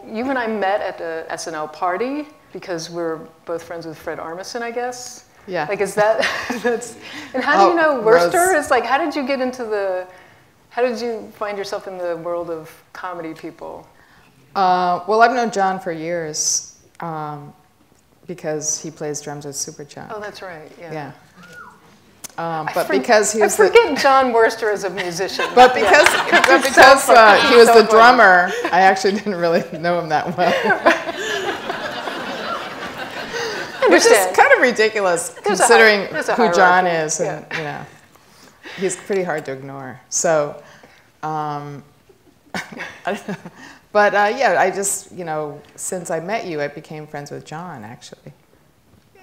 You and I met at the SNL party because we're both friends with Fred Armisen, I guess. Yeah. Like, is that, and how do you know Worcester? It's like, how did you get into how did you find yourself in the world of comedy people? Well, I've known John for years because he plays drums with Superchunk. Oh, that's right, yeah. Because he was I forget John Worcester as a musician. But because he was the drummer, I actually didn't really know him that well. Which is kind of ridiculous considering who John is, and you know, he's pretty hard to ignore. So, I don't know. But yeah, I just, you know, since I met you, I became friends with John, actually.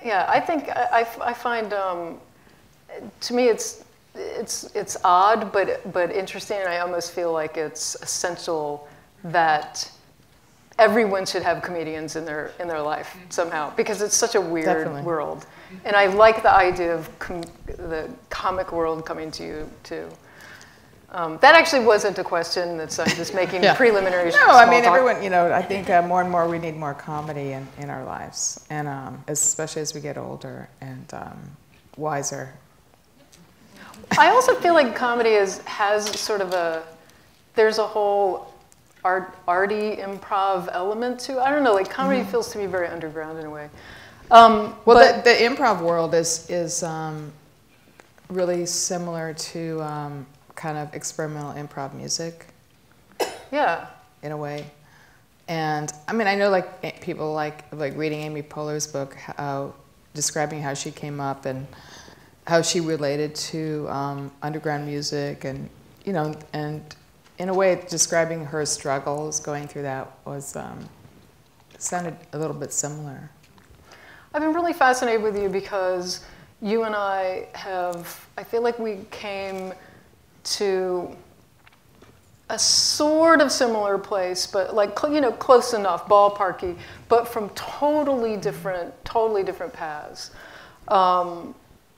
Yeah, I think I find. To me, it's odd, but interesting, and I almost feel like it's essential that everyone should have comedians in their life somehow, because it's such a weird world, and I like the idea of the comic world coming to you too. That actually wasn't a question. I'm just making preliminary. No, I mean everyone. You know, I think more and more we need more comedy in our lives, and especially as we get older and wiser. I also feel like comedy has sort of there's a whole arty improv element to it. I don't know, like comedy feels to me very underground in a way. Well, the improv world is really similar to kind of experimental improv music. Yeah. In a way. And I mean, I know like people like reading Amy Poehler's book, describing how she came up and how she related to underground music, and you know, and in a way, describing her struggles going through that was sounded a little bit similar. I've been really fascinated with you because you and I feel like we came to a sort of similar place, but like, you know, close enough, ballparky, but from totally different paths.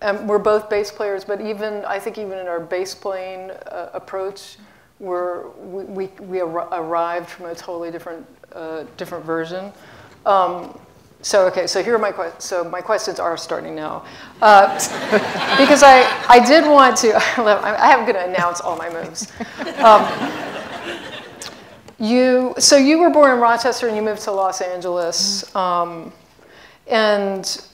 And we're both bass players, but I think even in our bass playing approach, we arrived from a totally different version. So here are my questions. So my questions are starting now, because I did want to. I am going to announce all my moves. So you were born in Rochester and you moved to Los Angeles, and.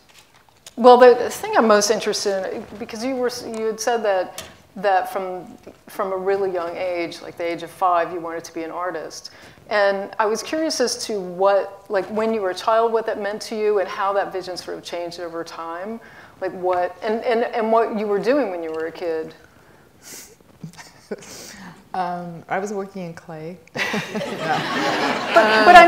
Well, the thing I'm most interested in, because you had said that from a really young age, like the age of 5, you wanted to be an artist, and I was curious as to what, like when you were a child, what that meant to you, and how that vision sort of changed over time, like what and what you were doing when you were a kid. I was working in clay. But I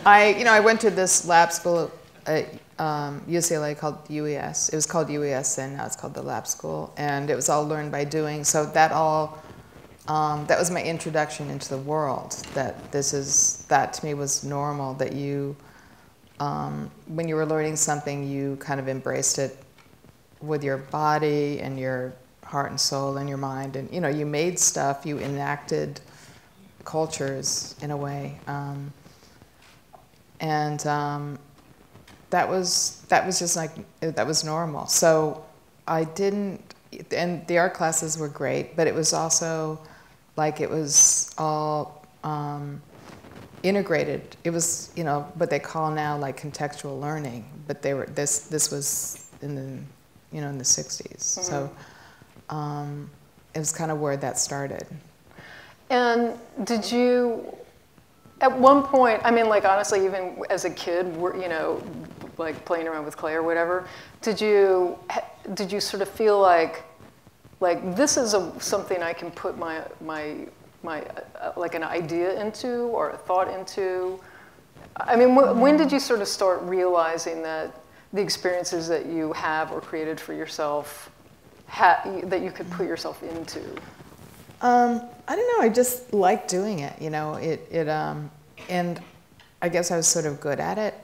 mean I went to this lab school at UCLA called UES. It was called UES then, now it's called the lab school. And it was all learned by doing. So that was my introduction into the world. That to me was normal, that you, when you were learning something, you kind of embraced it with your body and your heart and soul and your mind. And, you know, you made stuff, you enacted cultures in a way. That was just like, that was normal. So I didn't, and the art classes were great, but it was also like it was all integrated. It was, you know, what they call now like contextual learning, but this was in the, you know, in the 60s. Mm-hmm. So it was kind of where that started. And did you, at one point, I mean, like honestly, even as a kid, you know, like playing around with clay or whatever, did you sort of feel like this is something I can put my like an idea into or a thought into? I mean, when did you sort of start realizing that the experiences that you have or created for yourself that you could put yourself into? I don't know. I just liked doing it. You know, and I guess I was sort of good at it.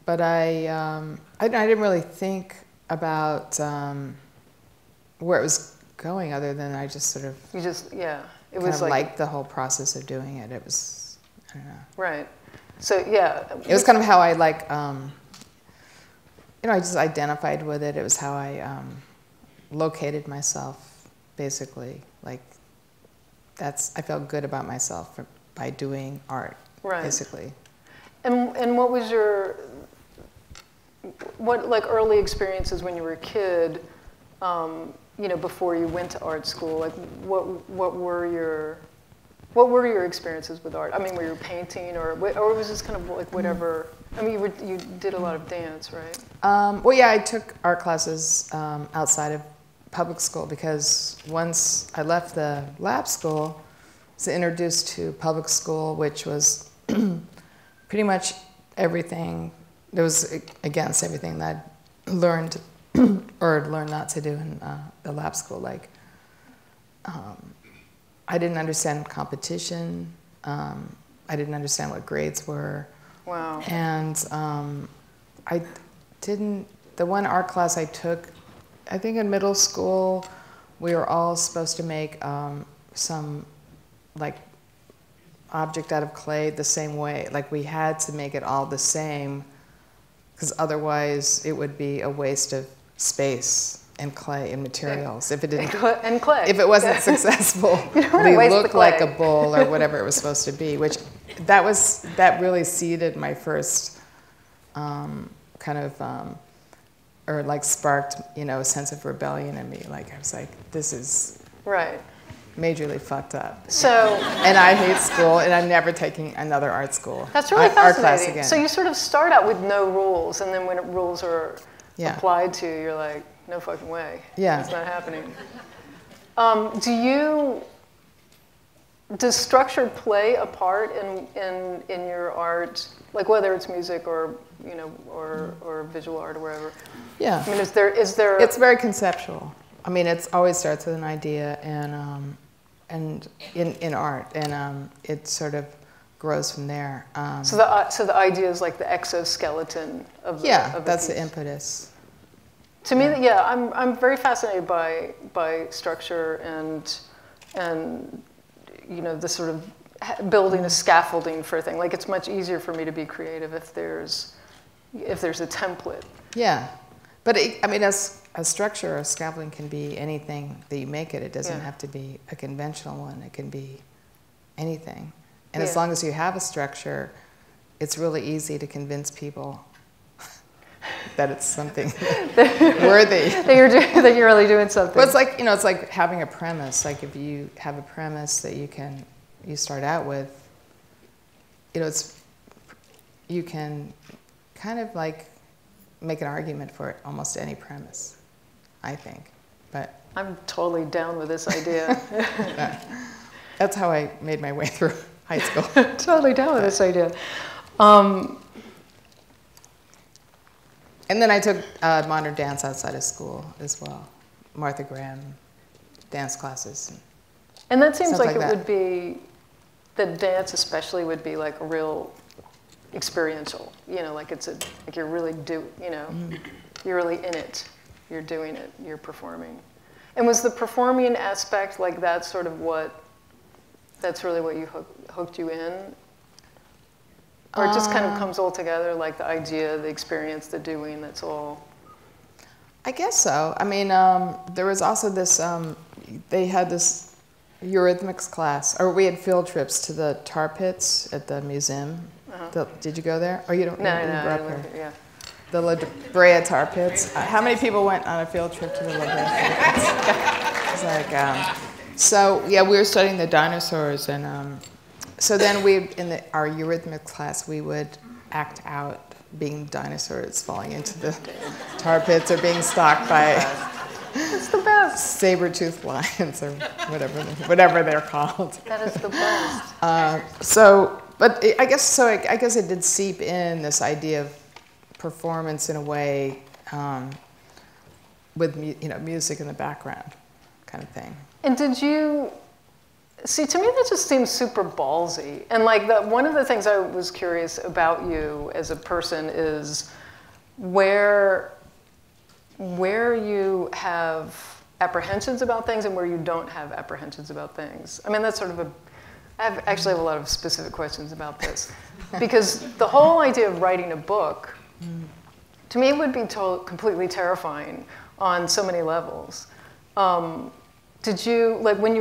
But I didn't really think about where it was going other than I just sort of You just, yeah. It kind was of like liked the whole process of doing it. It was, I don't know. right. So yeah. It was kind of how I like, I just identified with it. It was how I located myself, basically. Like, I felt good about myself by doing art, right. basically. And what was what like early experiences when you were a kid, before you went to art school? Like, what were your experiences with art? I mean, were you painting, or was this kind of like whatever? I mean, you did a lot of dance, right? Well, yeah, I took art classes outside of public school because once I left the lab school, I was introduced to public school, which was pretty much everything. It was against everything that I learned or learned not to do in the lab school. Like, I didn't understand competition. I didn't understand what grades were. Wow. And the one art class I took, I think in middle school, we were all supposed to make some like object out of clay the same way. Like, we had to make it all the same because otherwise it would be a waste of space and clay and materials if it didn't and clay. If it wasn't successful, we looked like a bowl or whatever it was supposed to be. Which that really seeded my first kind of or like sparked a sense of rebellion in me. Like, I was like, this is right. Majorly fucked up. So. And I hate school, and I'm never taking another art school. That's really fascinating. Art class again. So you sort of start out with no rules, and then when rules are applied to you, you're like, no fucking way. Yeah. It's not happening. Does structure play a part in your art, like whether it's music or or visual art or wherever? Yeah. I mean, is there? It's very conceptual. I mean, it always starts with an idea, and in art, and it sort of grows from there. So the idea is like the exoskeleton of the that's piece. the impetus. To me, I'm very fascinated by structure and the sort of building a scaffolding for a thing. Like, it's much easier for me to be creative if there's a template. Yeah, but a structure or scaffolding can be anything that you make it. It doesn't have to be a conventional one. It can be anything. And as long as you have a structure, it's really easy to convince people that it's something worthy. that you're really doing something. Well, it's like, it's like having a premise. Like, if you have a premise that you start out with, you can kind of like make an argument for almost any premise, I think. But I'm totally down with this idea. That's how I made my way through high school. Totally down with this idea. And then I took modern dance outside of school as well. Martha Graham dance classes. And that seems like that would be, that dance especially would be like a real experiential, like like you're really you're really in it, you're doing it, you're performing. And was the performing aspect like that's really what you hooked you in? Or it just kind of comes all together, like the idea, the experience, the doing, that's all? I guess so. I mean, there was also this, they had this Eurythmics class, or we had field trips to the tar pits at the museum. Did you go there? Or you don't? No, yeah. The La Brea tar pits. How many people went on a field trip to the La Brea tar pits? It's like, so yeah, we were studying the dinosaurs, and so then in our Eurythmics class, we would act out being dinosaurs falling into the tar pits or being stalked by It's the best. saber-toothed lions or whatever they're called. That is the best. I guess it did seep in this idea of performance in a way, with music in the background, kind of thing. And did you see? To me, that just seems super ballsy. And like one of the things I was curious about you as a person is where you have apprehensions about things and where you don't have apprehensions about things. I mean, that's sort of I actually have a lot of specific questions about this. Because the whole idea of writing a book, to me, would be completely terrifying on so many levels. Did you, like, when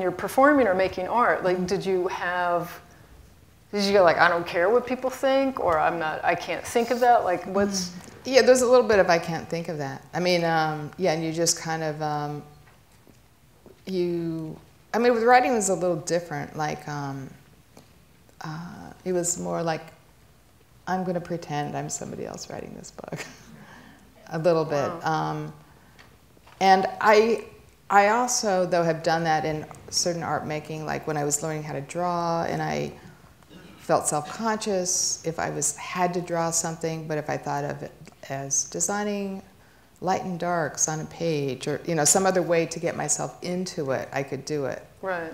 you're performing or making art, like, did you go like, I don't care what people think, or I can't think of that? Like, what's... Yeah, there's a little bit of I can't think of that. I mean, yeah, and you just kind of, I mean, with writing it was a little different. Like, it was more like, I'm going to pretend I'm somebody else writing this book. A little bit. Wow. And I also, though, have done that in certain art making, like when I was learning how to draw, and I felt self-conscious if I had to draw something, but if I thought of it as designing light and darks on a page, or some other way to get myself into it, I could do it. Right.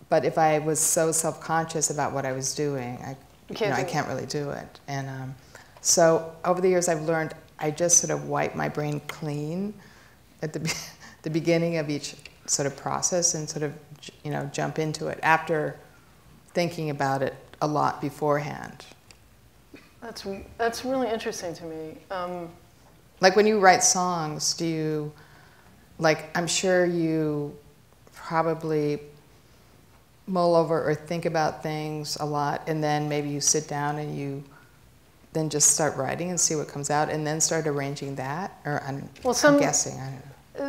But if I was so self-conscious about what I was doing, I can't really do it. And so over the years, I've learned I just sort of wipe my brain clean at the beginning of each sort of process, and sort of jump into it after thinking about it a lot beforehand. That's really interesting to me. Like when you write songs, do you, like, I'm sure you probably mull over or think about things a lot, and then maybe you sit down and you then just start writing and see what comes out, and then start arranging that? Or I'm guessing, I don't know.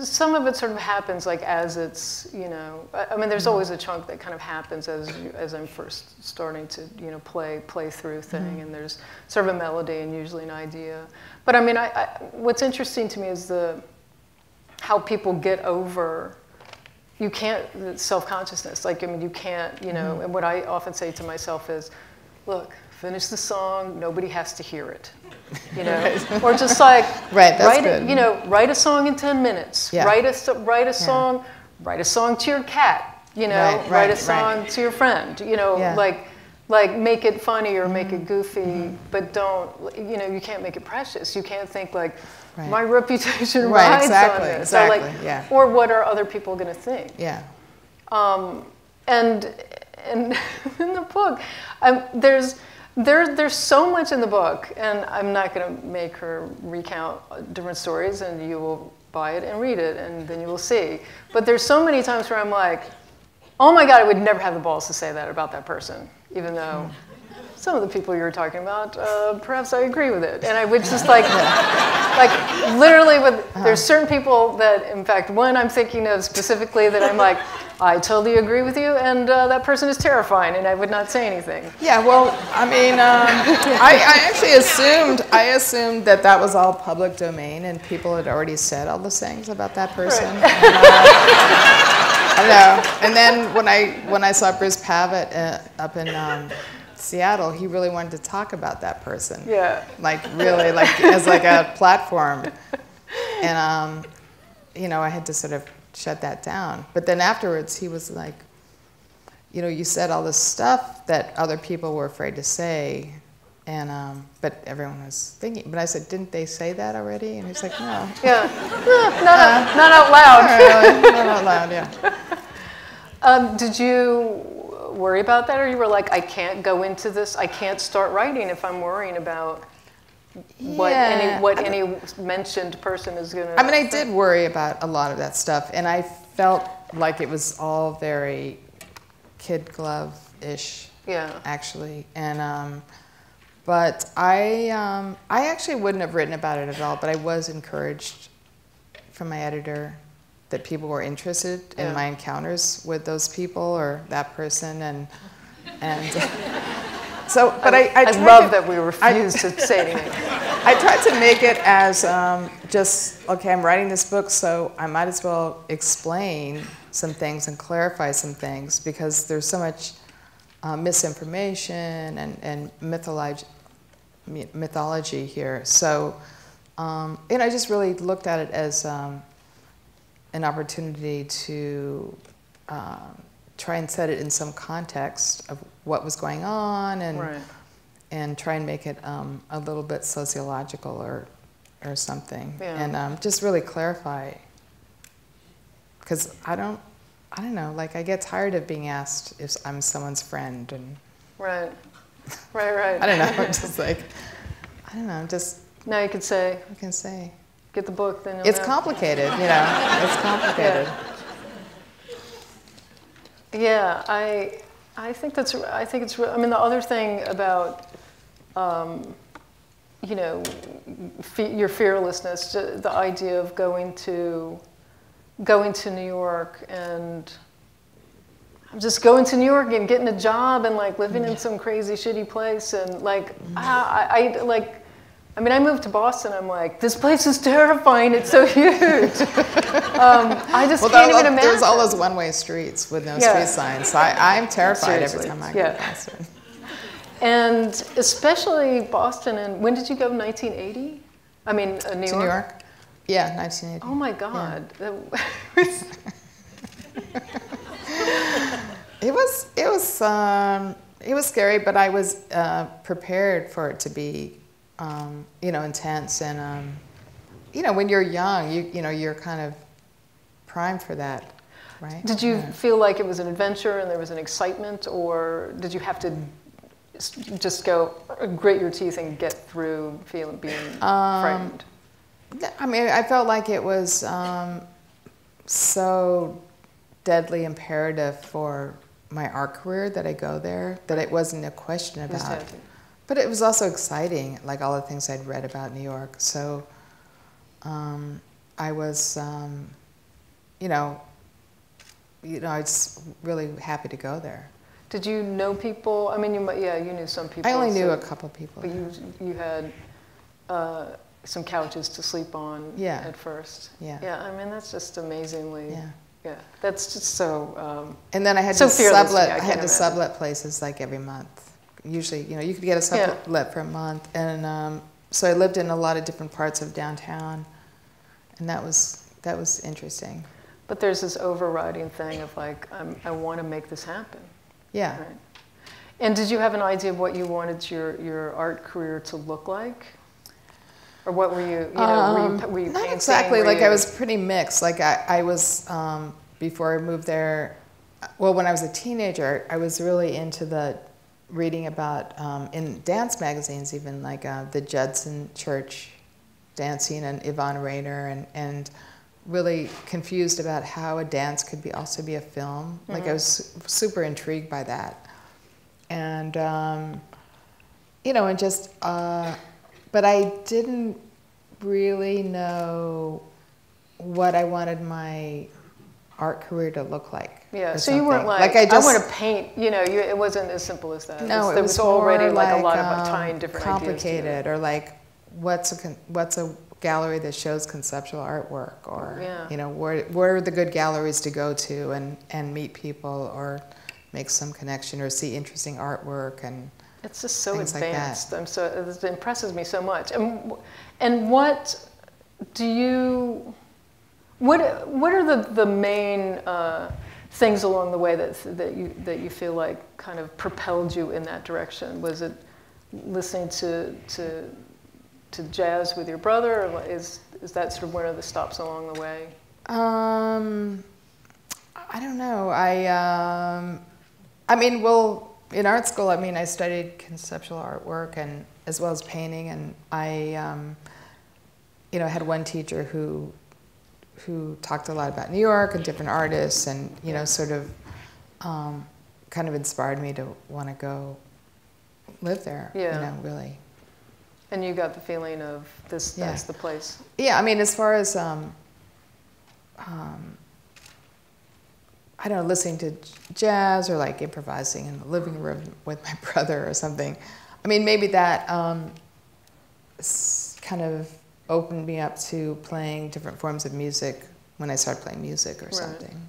Some of it sort of happens like as it's, I mean, there's always a chunk that kind of happens as I'm first starting to, play through thing, and there's sort of a melody and usually an idea. But I mean, what's interesting to me is how people get over, self-consciousness. Like, I mean, you can't, and what I often say to myself is, look, finish the song, nobody has to hear it. Or just like, right, write it, write a song in 10 minutes. Yeah. Write a song to your cat. Write a song to your friend. Like make it funny or make it goofy, but don't. You can't make it precious. You can't think like, my reputation rides on this. Exactly. Or like, or what are other people going to think? Yeah. And in the book, there's so much in the book, and I'm not going to make her recount different stories, and you will buy it and read it, and then you will see. But there's so many times where I'm like, oh my God, I would never have the balls to say that about that person, even though some of the people you were talking about, perhaps I agree with it. And I would just like literally there's certain people that, in fact, one I'm thinking of specifically that I'm like, I totally agree with you, and that person is terrifying, and I would not say anything. Yeah, well, I mean, I actually assumed that was all public domain, and people had already said all those things about that person. Right. I know. And then when I saw Bruce Pavitt up in Seattle, he really wanted to talk about that person. Yeah. Like really, like as like a platform, and I had to sort of shut that down. But then afterwards, he was like, you said all this stuff that other people were afraid to say, and but everyone was thinking. But I said, didn't they say that already? And he's like, no. Yeah, not out loud. Not really, not out loud. Yeah. Did you worry about that, or you were like, I can't go into this. I can't start writing if I'm worrying about what any mentioned person is going to... I mean, I did worry about a lot of that stuff, and I felt like it was all very kid glove-ish, actually. And but I actually wouldn't have written about it at all, but I was encouraged from my editor that people were interested in my encounters with those people or that person, and so, but I love that we refused to say anything. I tried to make it as just, okay, I'm writing this book, so I might as well explain some things and clarify some things, because there's so much misinformation and mythology here. So, and I just really looked at it as an opportunity to try and set it in some context of what was going on, and try and make it a little bit sociological or something, and just really clarify because I don't know, like I get tired of being asked if I'm someone's friend, and Right. I don't know, just like, I don't know, just. Now you can say. You can say. Get the book, then you'll It's know. complicated, you know, it's complicated. Yeah, I think it's, I mean, the other thing about, you know, your fearlessness, the idea of going to New York, and I'm just going to New York and getting a job and like living in some crazy shitty place, and like, I mean, I moved to Boston. I'm like, this place is terrifying. It's so huge. I just can't even imagine. There's all those one-way streets with no street signs. So I'm terrified every time I go to Boston. And especially Boston. And when did you go? 1980? I mean, New York. To New York? Yeah, 1980. Oh my God. Yeah. It was scary, but I was prepared for it to be. You know, intense, and you know, when you're young, you know, you're kind of primed for that, right? Did you feel like it was an adventure and there was an excitement, or did you have to just go grit your teeth and get through being frightened? I mean, I felt like it was so deadly imperative for my art career that I go there, that it wasn't a question about. But it was also exciting, like all the things I'd read about New York. So I was, you know, I was really happy to go there. Did you know people? I mean, you knew some people. I only knew a couple people. But you had some couches to sleep on at first. Yeah. Yeah, I mean, that's just amazingly. Yeah. That's just so. And then I had to sublet places like every month. Usually, you know, you could get a sublet for a month, and so I lived in a lot of different parts of downtown, and that was interesting. But there's this overriding thing of like, I want to make this happen. Yeah. Right? And did you have an idea of what you wanted your art career to look like, or what were you? Were you not painting? exactly. Like I was pretty mixed. Like I was before I moved there. Well, when I was a teenager, I was really into the reading about, in dance magazines even, like the Judson Church dancing and Yvonne Rainer, and really confused about how a dance could also be a film. Mm-hmm. Like I was super intrigued by that. And, you know, and just, but I didn't really know what I wanted my art career to look like. Yeah, so you weren't like I want to paint, you know, it wasn't as simple as that. No, it was already like a lot of complicated, tying different complicated, ideas or like what's a gallery that shows conceptual artwork, or you know, where are the good galleries to go to and meet people, or make some connection, or see interesting artwork, and it's just so advanced. Like it impresses me so much. And what do you? What are the main things along the way that you feel like kind of propelled you in that direction? Was it listening to jazz with your brother, or is that sort of one of the stops along the way? I don't know. I mean, well, in art school, I mean, I studied conceptual artwork and as well as painting, and I, you know, had one teacher who talked a lot about New York and different artists, and you know, sort of, kind of inspired me to want to go live there. Yeah. You know, really. And you got the feeling of this. That's the place. Yeah, I mean, as far as I don't know, listening to jazz or like improvising in the living room with my brother or something. I mean, maybe that kind of opened me up to playing different forms of music when I started playing music or something.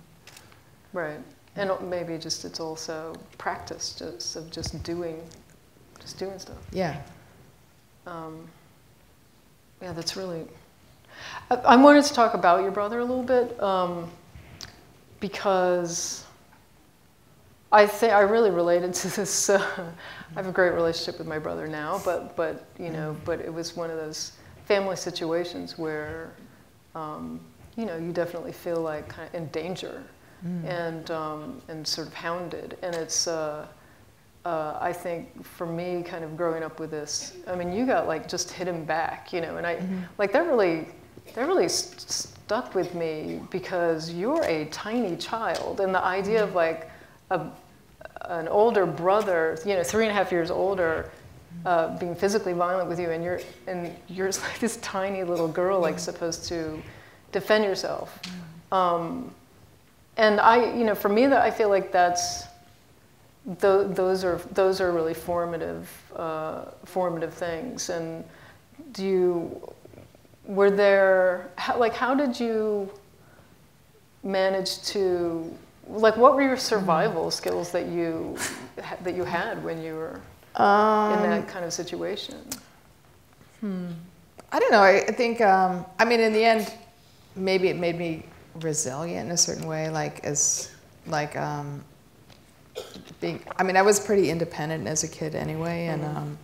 Right. And maybe it's also practice, just doing stuff. Yeah. Yeah, that's really. I wanted to talk about your brother a little bit because I think I really related to this. I have a great relationship with my brother now, but you know, but it was one of those family situations where, you definitely feel like kind of in danger and sort of hounded. And it's, I think for me, kind of growing up with this, I mean, you got like just hidden back, and I, like that really stuck with me because you're a tiny child, and the idea of like an older brother, 3.5 years older, being physically violent with you, and you're like this tiny little girl, like supposed to defend yourself. And I, for me, that I feel like those are really formative things. And how did you manage to, like, what were your survival skills that you had when you were in that kind of situation? I don't know. I think, I mean, in the end, maybe it made me resilient in a certain way, being, I mean, I was pretty independent as a kid anyway, and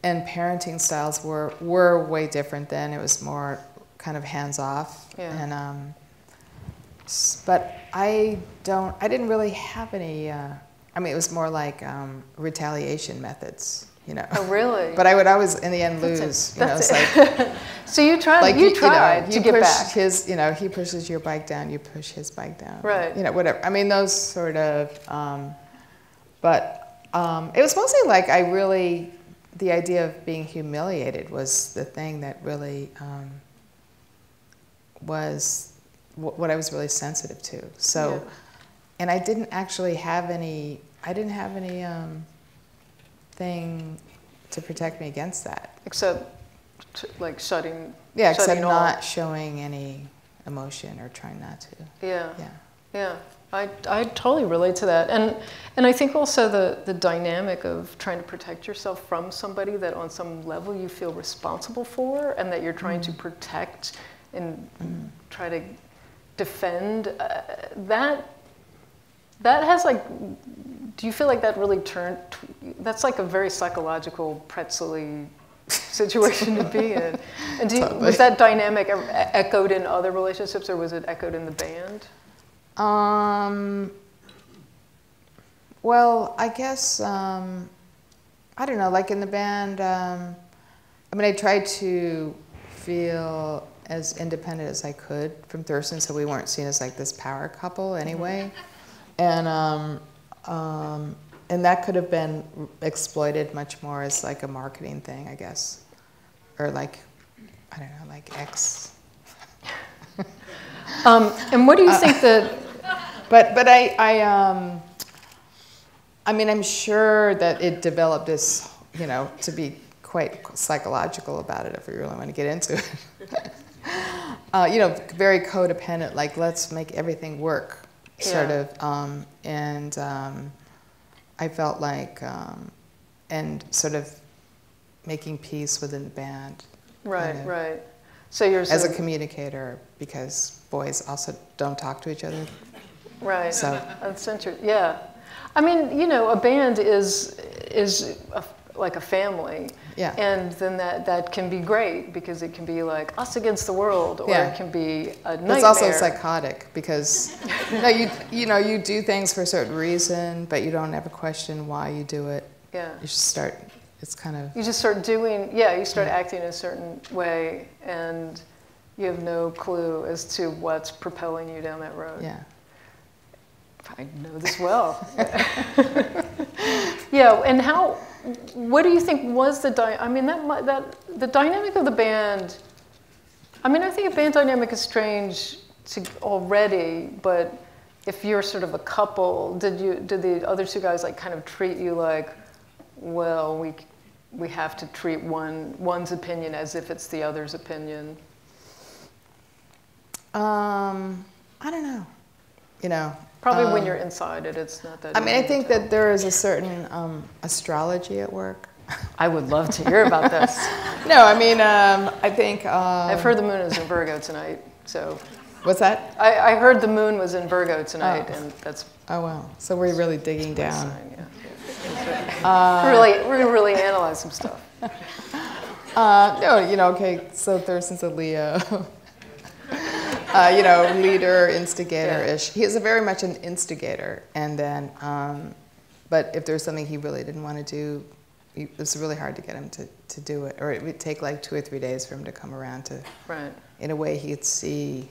parenting styles were way different then. It was more kind of hands-off. Yeah. And, but I didn't really have any, I mean, it was more like retaliation methods. Oh, really? But I would always, in the end, lose. It's like, so you tried. Like, you tried to get back. He pushes your bike down. You push his bike down. Right. Whatever. I mean, those sort of. But it was mostly like the idea of being humiliated was the thing that really was what I was really sensitive to. So, yeah. And I didn't actually have any. I didn't have any. Thing to protect me against that. Except, like, shutting. Yeah, except shutting not off. Showing any emotion or trying not to. Yeah. Yeah. Yeah. I totally relate to that, and I think also the dynamic of trying to protect yourself from somebody that on some level you feel responsible for, and that you're trying to protect and try to defend. That has like. Do you feel like that really that's like a very psychological, pretzel-y situation to be in? And was that dynamic echoed in other relationships, or was it echoed in the band? Well, I guess, I don't know, like in the band, I mean, I tried to feel as independent as I could from Thurston, so we weren't seen as like this power couple anyway. And that could have been exploited much more as like a marketing thing, I guess, or like, I don't know, like X. And what do you think that? But I mean, I'm sure that it developed this, to be quite psychological about it if we really want to get into it. Very codependent, like let's make everything work. Sort of, and I felt like, and sort of making peace within the band. Right, right. So you're as a communicator, because boys also don't talk to each other. Right. So that's interesting. Yeah, I mean, a band is like a family. Yeah. And then that can be great because it can be like us against the world, or it can be a nightmare. It's also psychotic because you do things for a certain reason, but you don't ever question why you do it. Yeah. You just start. It's kind of. You just start doing. Yeah. You start acting in a certain way, and you have no clue as to what's propelling you down that road. Yeah. I know this well. Yeah. And how? What do you think was the the dynamic of the band? I mean, I think a band dynamic is strange already, but if you're sort of a couple, did the other two guys like kind of treat you like, well, we have to treat one's opinion as if it's the other's opinion? I don't know. Probably when you're inside it, it's not that. I mean, I think that there is a certain astrology at work. I would love to hear about this. No, I mean, I think. I've heard the moon is in Virgo tonight, so. What's that? I heard the moon was in Virgo tonight, and that's. Oh wow! So we're really digging down. Sign, yeah. We're gonna really analyze some stuff. No, okay, so Thurston's a Leo. Leader, instigator-ish. He is very much an instigator. And then, but if there's something he really didn't want to do, it was really hard to get him to do it. Or it would take like 2 or 3 days for him to come around to, right. in a way he'd see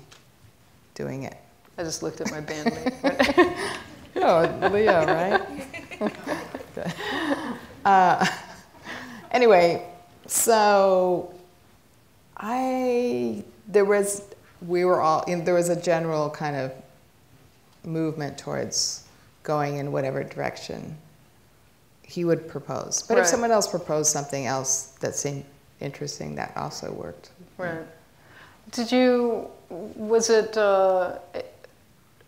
doing it. I just looked at my band lead. Oh, Leo, right? Anyway, so there was a general kind of movement towards going in whatever direction he would propose. But right. if someone else proposed something else that seemed interesting, that also worked. Right. Was it a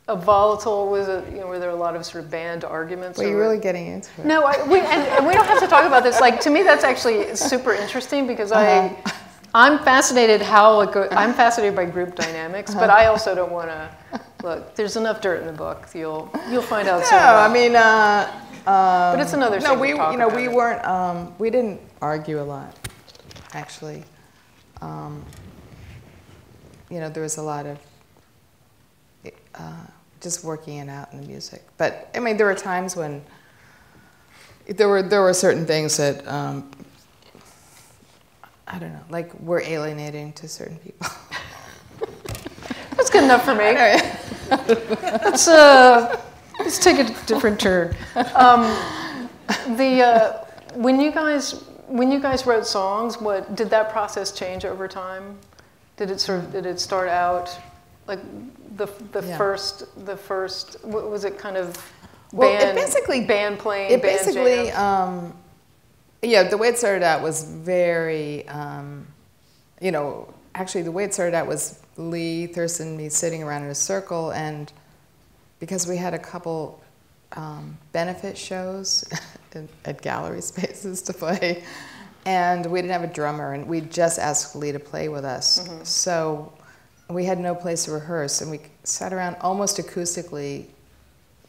volatile, were there a lot of sort of band arguments? Well, you're really getting into it. No, and we don't have to talk about this. Like, to me, that's actually super interesting because I'm fascinated I'm fascinated by group dynamics, but I also don't want to, look, there's enough dirt in the book. You'll find out soon. No, I mean, but it's another thing to talk about. We weren't, we didn't argue a lot, actually. There was a lot of just working it out in the music. But I mean, there were times when there were certain things that I don't know, like were alienating to certain people. That's good enough for me. Let's take a different turn. When you guys wrote songs, did that process change over time? Did it start out like the first? What was it kind of? Band playing. It basically, the way it started out was very, actually the way it started out was Lee, Thurston, and me sitting around in a circle, and because we had a couple benefit shows at gallery spaces to play, and we didn't have a drummer, and we just asked Lee to play with us. Mm-hmm. So we had no place to rehearse, and we sat around almost acoustically,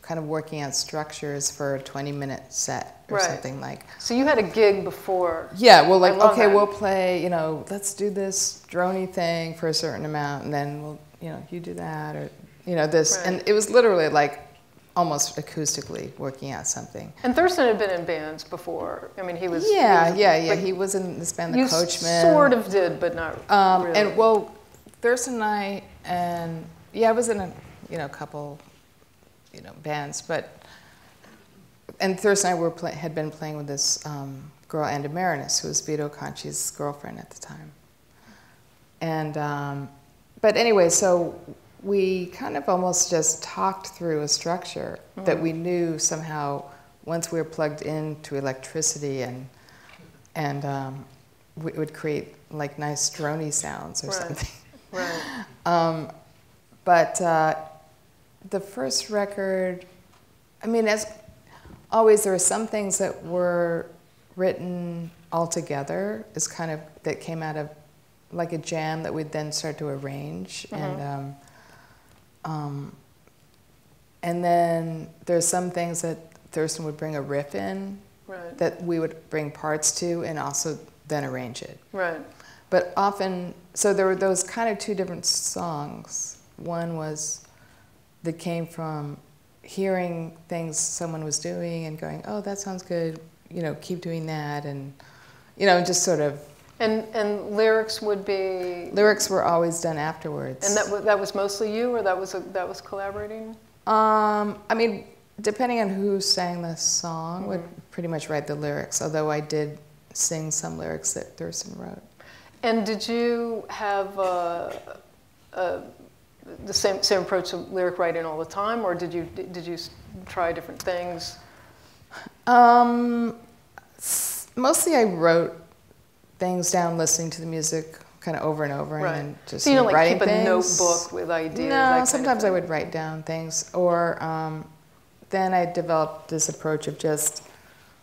kind of working on structures for a 20-minute set or something like. So you had a gig before. Yeah, well, like, okay, we'll play, let's do this droney thing for a certain amount, and then we'll, you do that, or, this. Right. And it was literally like almost acoustically working out something. And Thurston had been in bands before. I mean, he was... He was in this band, The Coachmen. You sort of did, but not really. And, well, Thurston and I, I was in a couple, bands, and Thurston and I had been playing with this girl, Aimee Mann, who was Vito Conchi's girlfriend at the time. And, but anyway, so we kind of almost just talked through a structure that we knew somehow once we were plugged into electricity and we would create like nice droney sounds or something. Right. But the first record, I mean, as always, there were some things that were written all together, that came out of like a jam that we'd then start to arrange. Mm-hmm. And then there's some things that Thurston would bring a riff in that we would bring parts to and also then arrange it. Right. But often, so there were those kind of two different songs. One was that came from hearing things someone was doing and going, oh, that sounds good, keep doing that, and, just sort of. And lyrics would be? Lyrics were always done afterwards. And that was mostly you, or that was collaborating? I mean, depending on who sang the song, would pretty much write the lyrics, although I did sing some lyrics that Thurston wrote. And did you have the same approach to lyric writing all the time, or did you try different things? Mostly I wrote things down, listening to the music kind of over and over, and then just so you don't writing keep things. A notebook with ideas? No, sometimes I would write down things, or then I developed this approach of just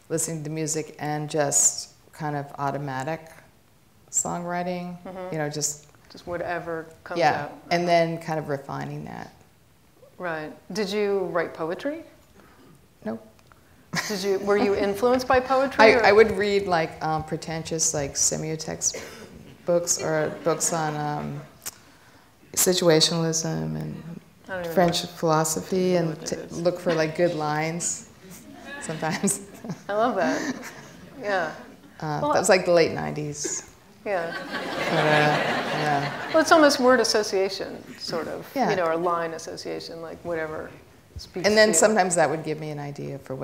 listening to music and just kind of automatic songwriting. Mm-hmm. Just whatever comes out. And then kind of refining that. Right. Did you write poetry? Nope. Were you influenced by poetry? I would read like pretentious like semiotext books or books on situationalism and French philosophy, and look for like good lines sometimes. I love that. Yeah. Well, that was like the late 90s. Yeah. Yeah. Well, it's almost word association, sort of. Yeah. You know, or line association, like whatever speaks And then to you. sometimes that would give me an idea for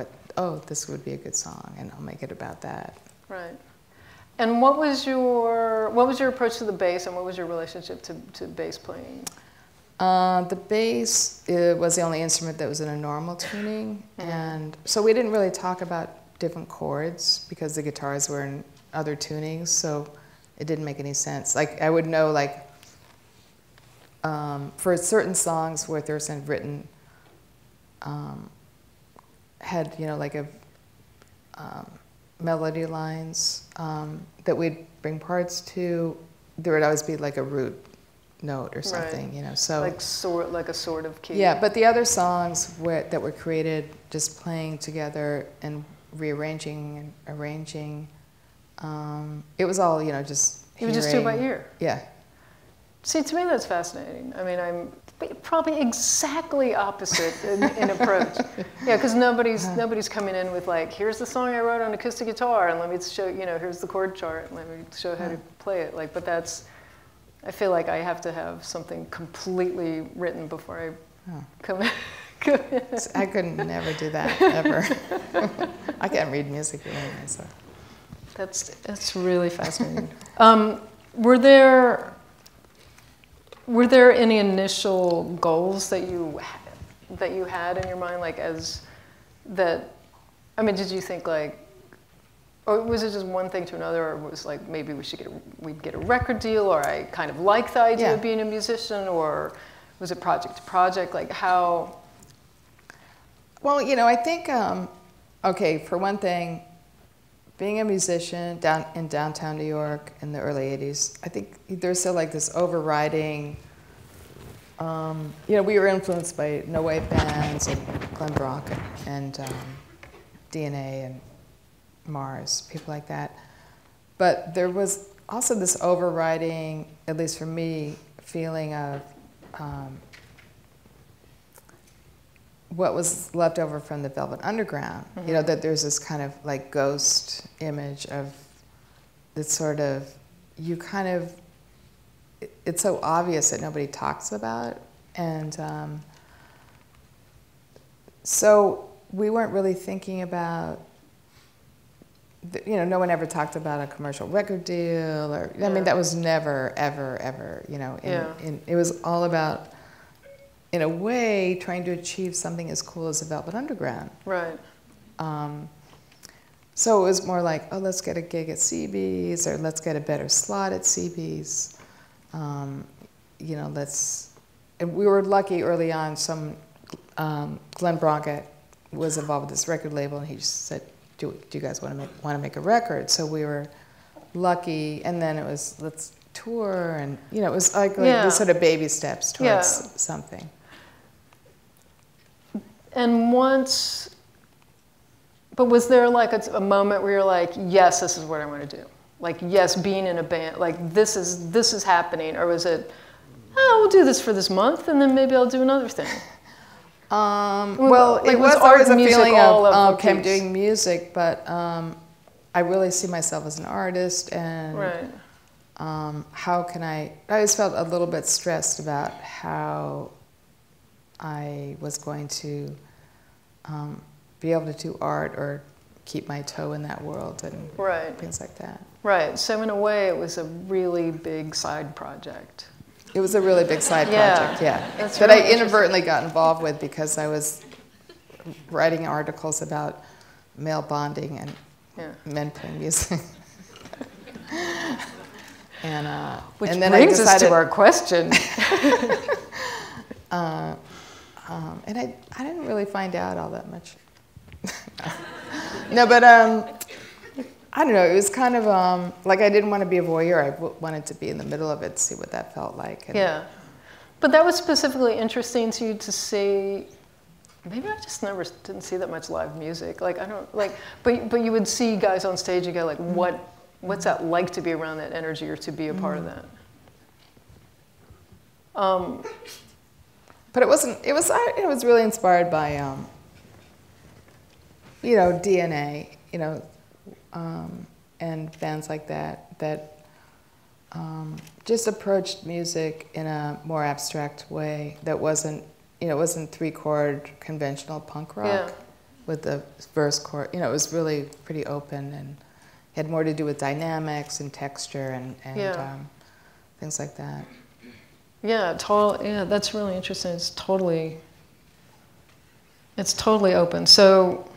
this would be a good song, and I'll make it about that. Right. And what was your approach to the bass, and what was your relationship to bass playing? The bass was the only instrument that was in a normal tuning, and so we didn't really talk about different chords because the guitars were in other tunings, so it didn't make any sense. Like I would know, like for certain songs where Thurston had written, had like a melody lines that we'd bring parts to, there would always be like a root note or something, right. So like a sort of key. Yeah, but the other songs that were created just playing together and rearranging and arranging, it was all just it was just do by ear. Yeah. See, to me that's fascinating. I mean, I'm probably exactly opposite in approach. Yeah, because nobody's coming in with like, here's the song I wrote on acoustic guitar, and let me show here's the chord chart, and let me show how to play it. Like, but I feel like I have to have something completely written before I come in. I could never do that, ever. I can't read music anyway, so. That's really fascinating. Were there any initial goals that you had in your mind, like did you think like, or was it just one thing to another, or was like maybe we'd get a record deal, or I kind of like the idea of being a musician, or was it project to project, like how? Well, I think, for one thing, being a musician in downtown New York in the early 80s, I think there's still like this overriding, we were influenced by no wave bands and Glenn Brock and DNA and Mars, people like that. But there was also this overriding, at least for me, feeling of what was left over from the Velvet Underground. Mm-hmm. That there's this kind of like ghost image of this sort of, it's so obvious that nobody talks about. And so we weren't really thinking about, no one ever talked about a commercial record deal, or, I mean, that was never, ever, ever, it was all about, in a way, trying to achieve something as cool as the Velvet Underground. Right. So it was more like, let's get a gig at CB's, or let's get a better slot at CB's. And we were lucky early on. Glenn Brockett was involved with this record label, and he just said, "Do you guys want to make a record?" So we were lucky, and then it was, let's tour, and it was like these sort of baby steps towards something. And but was there like a moment where you're like, yes, this is what I want to do? Like, yes, being in a band, like this is happening, or was it, we'll do this for this month, and then maybe I'll do another thing? Well, it was always a feeling of okay, I'm doing music, but I really see myself as an artist, and how can I always felt a little bit stressed about how I was going to be able to do art or keep my toe in that world and things like that. Right. So in a way, it was a really big side project. It was a really big side project, That's that really I inadvertently got involved with because I was writing articles about male bonding and men playing music. Which and then brings I decided, us to our question. And I didn't really find out all that much. No, but I don't know. It was kind of like I didn't want to be a voyeur. I wanted to be in the middle of it, see what that felt like. And but that was specifically interesting to you to see maybe I just never didn't see that much live music. Like I don't like, but you would see guys on stage and go like, what's that like to be around that energy or to be a part of that? But it wasn't. It was really inspired by you know, DNA, you know, and bands like that just approached music in a more abstract way that wasn't, you know, it wasn't 3-chord conventional punk rock with the verse chord. You know, it was really pretty open and had more to do with dynamics and texture and things like that. Yeah, yeah, that's really interesting. It's totally open. So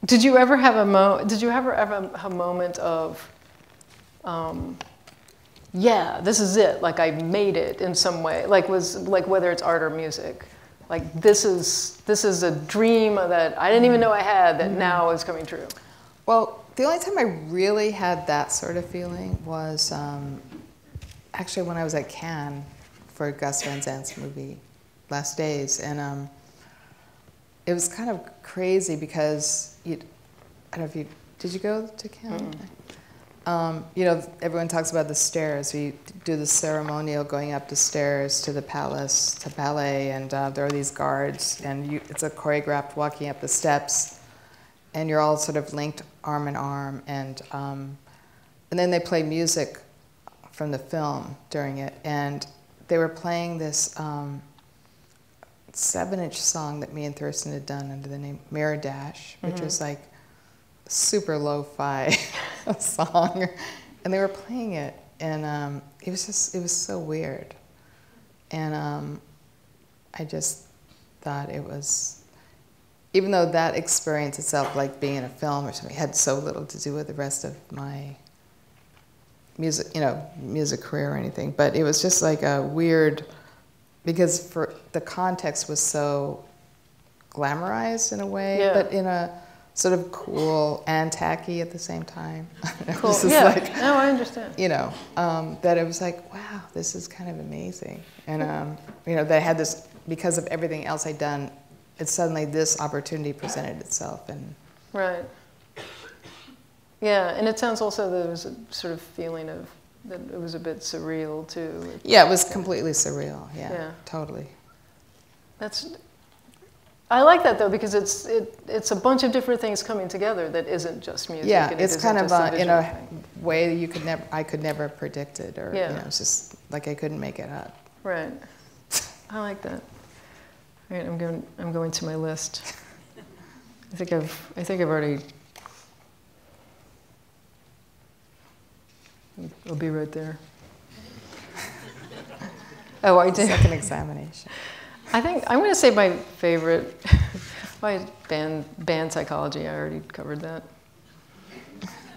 did you ever have a moment of, yeah, this is it, like I made it in some way, like whether it's art or music, like this is a dream that I didn't even know I had that now is coming true? Well, the only time I really had that sort of feeling was actually when I was at Cannes for Gus Van Sant's movie, Last Days, and it was kind of crazy because I don't know if you did you go to Cannes? You know, everyone talks about the stairs. We do the ceremonial going up the stairs to the palace to ballet, and there are these guards, and it's a choreographed walking up the steps, and you're all sort of linked arm in arm, and then they play music from the film during it, and they were playing this 7-inch song that me and Thurston had done under the name Mirror Dash, which was like super lo-fi song, and they were playing it, and it was so weird, and I just thought it was, even though that experience itself, like being in a film or something, had so little to do with the rest of my music career or anything, but it was just like a weird, because for the context was so glamorized in a way, but in a sort of cool and tacky at the same time. Cool. Like, no, I understand. You know, that it was like, wow, this is kind of amazing, and you know, that I had this because of everything else I'd done. It's suddenly this opportunity presented itself, and right. Yeah, and it sounds also that there was a sort of feeling of that it was a bit surreal too. Yeah, it was completely surreal. Yeah, totally. I like that though, because it's a bunch of different things coming together that isn't just music. Yeah, and it's kind of in a way I could never have predicted, or you know, it's just like I couldn't make it up. Right. I like that. All right, I'm going to my list. I think I've already. I'll be right there. Oh, I did. Second examination. I think I'm going to say my favorite, my band psychology. I already covered that.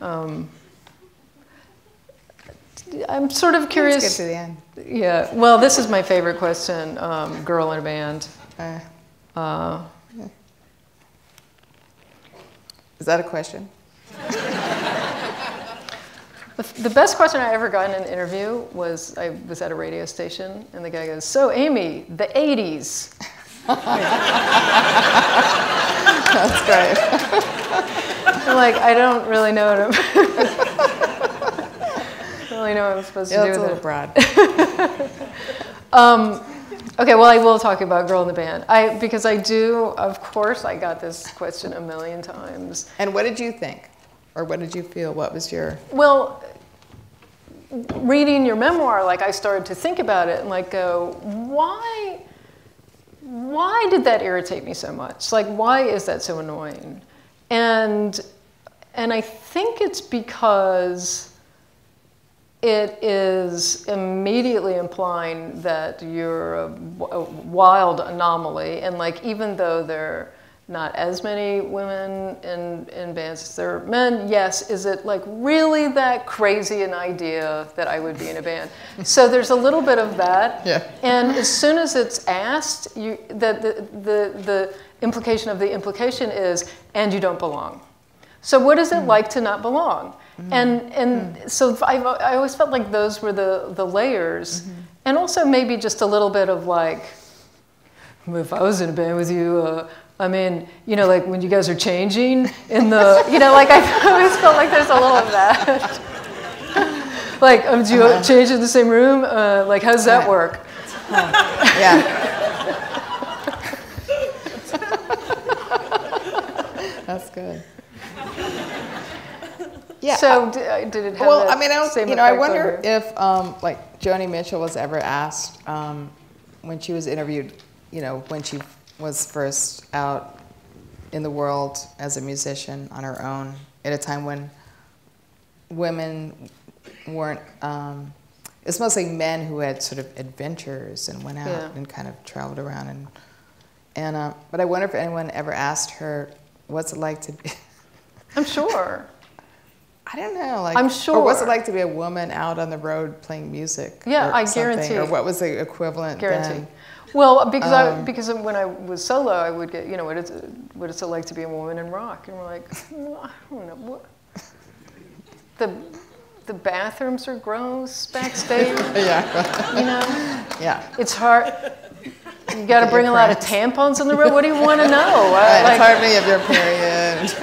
I'm sort of curious. Let's get to the end. Yeah. Well, this is my favorite question. Girl in a band. Is that a question? The best question I ever got in an interview was, I was at a radio station, and the guy goes, "So, Aimee, the 80s." That's great. I'm like, I don't really know what I'm supposed to do with it. That's a little broad. Okay, well, I will talk about Girl in the Band. Because I do, of course, I got this question a million times. And what did you think? Or what did you feel? What was your... Well, reading your memoir, like I started to think about it and like go, why did that irritate me so much? Like, why is that so annoying? And I think it's because it is immediately implying that you're a wild anomaly, and like even though there are not as many women in bands as there are men, yes, is it like really that crazy an idea that I would be in a band? So there's a little bit of that. Yeah. And as soon as it's asked, the implication of the implication is, and you don't belong. So what is it like to not belong? And so I always felt like those were the layers. And also maybe just a little bit of like, if I was in a band with you, I mean, you know, like when you guys are changing in the, you know, like I always felt like there's a little of that. Like, do you change in the same room? Like, how does that work? Yeah. That's good. Yeah. So did it have well, that I mean, I don't, same you know, I effect on wonder her? if like Joni Mitchell was ever asked when she was interviewed, you know, when she was first out in the world as a musician on her own at a time when women weren't, it's mostly men who had sort of adventures and went out and kind of traveled around. But I wonder if anyone ever asked her, what's it like to be... I'm sure. I don't know. Like, I'm sure. Or what's it like to be a woman out on the road playing music? Yeah, or I something? guarantee. Or what was the equivalent then? Well, because when I was solo, I would get, you know, what is it like to be a woman in rock? And we're like, I don't know, what? The bathrooms are gross backstage. Yeah. You know. Yeah. It's hard. You got to bring a lot of tampons on the road. What do you want to know? Right, like, it's hard when you have your period.